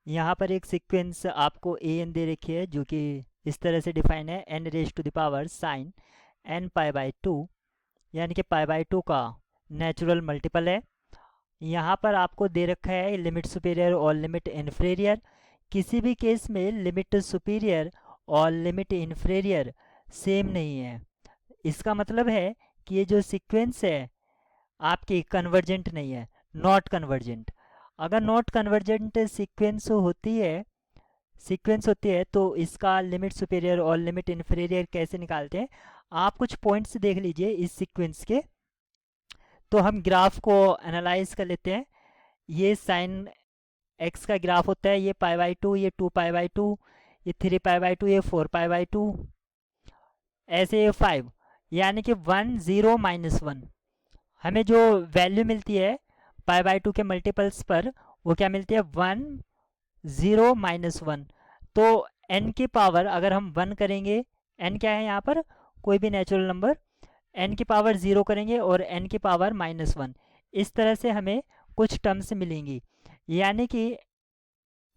यहाँ पर एक सीक्वेंस आपको ए एन दे रखी है जो कि इस तरह से डिफाइन है, n raise to the power sine n pi by two, यानी कि पाई बाई टू का नेचुरल मल्टीपल है। यहाँ पर आपको दे रखा है लिमिट सुपीरियर और लिमिट इन्फीरियर। किसी भी केस में लिमिट सुपीरियर और लिमिट इन्फीरियर सेम नहीं है। इसका मतलब है कि ये जो सीक्वेंस है आपकी कन्वर्जेंट नहीं है, नॉट कन्वर्जेंट। अगर नॉट कन्वर्जेंट सीक्वेंस होती है तो इसका लिमिट सुपीरियर और लिमिट इन्फीरियर कैसे निकालते हैं, आप कुछ पॉइंट्स देख लीजिए इस सीक्वेंस के। तो हम ग्राफ को एनालाइज कर लेते हैं। ये साइन एक्स का ग्राफ होता है, ये पाई बाई टू, ये 2 पाई बाई 2, ये 3 पाई बाई 2, ये 4 पाई बाई 2, ऐसे ये 5, यानी कि 1 0 -1। हमें जो वैल्यू मिलती है पाई बाई 2 के मल्टीपल्स पर वो क्या मिलती है, 1 0 -1। तो n की पावर अगर हम 1 करेंगे, n क्या है यहाँ पर, कोई भी नेचुरल नंबर, n की पावर 0 करेंगे और n की पावर -1, इस तरह से हमें कुछ टर्म्स मिलेंगी। यानी कि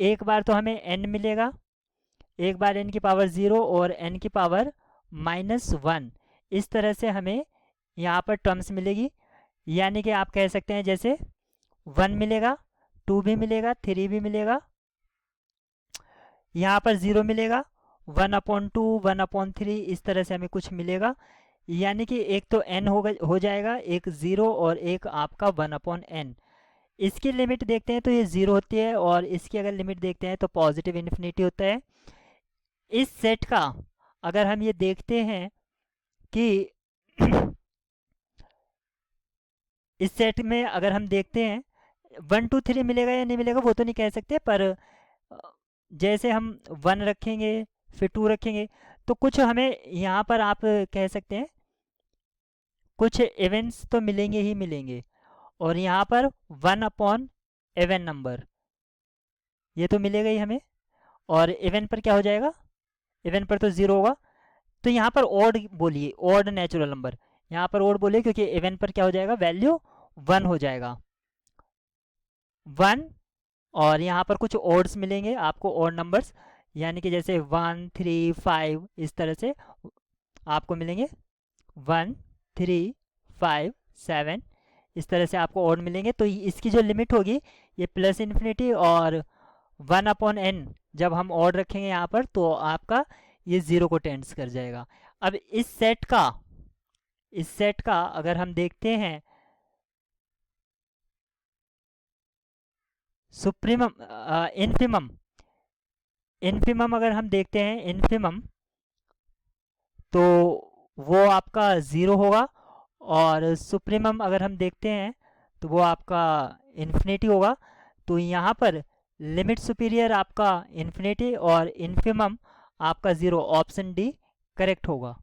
एक बार तो हमें n मिलेगा, एक बार n की पावर 0 और n की पावर -1, इस तरह से हमें यहाँ पर टर्म्स मिलेगी। यानी कि आप कह सकते हैं जैसे 1 मिलेगा, 2 भी मिलेगा, 3 भी मिलेगा, यहाँ पर 0 मिलेगा, 1/2, 1/3, इस तरह से हमें कुछ मिलेगा। यानी कि एक तो n हो जाएगा, एक 0 और एक आपका 1/n। इसकी लिमिट देखते हैं तो ये 0 होती है, और इसकी अगर लिमिट देखते हैं तो पॉजिटिव इन्फिनिटी होता है। इस सेट का अगर हम ये देखते हैं कि इस सेट में अगर हम देखते हैं 1 2 3 मिलेगा या नहीं मिलेगा वो तो नहीं कह सकते, पर जैसे हम 1 रखेंगे फिर 2 रखेंगे तो कुछ हमें यहाँ पर आप कह सकते हैं कुछ इवेंट्स तो मिलेंगे ही मिलेंगे। और यहाँ पर 1/इवन नंबर ये तो मिलेगा ही हमें, और इवन पर क्या हो जाएगा, इवन पर तो 0 होगा। तो यहाँ पर ओड बोलिए, ओड नेचुरल नंबर, यहाँ पर ओड बोलिए क्योंकि इवन पर क्या हो जाएगा, वैल्यू 1 हो जाएगा, 1। और यहाँ पर कुछ ओड्स मिलेंगे आपको, ओड नंबर्स, यानी कि जैसे 1 3 5, इस तरह से आपको मिलेंगे 1 3 5 7, इस तरह से आपको ओड मिलेंगे। तो इसकी जो लिमिट होगी ये प्लस इन्फिनिटी और 1/n, जब हम ओड रखेंगे यहाँ पर तो आपका ये 0 को टेंड्स कर जाएगा। अब इस सेट का अगर हम देखते हैं सुप्रीमम इन्फिमम अगर हम देखते हैं इन्फिमम, तो वो आपका 0 होगा, और सुप्रीमम अगर हम देखते हैं तो वो आपका इन्फिनिटी होगा। तो यहाँ पर लिमिट सुपीरियर आपका इन्फिनिटी और इन्फिमम आपका 0, ऑप्शन डी करेक्ट होगा।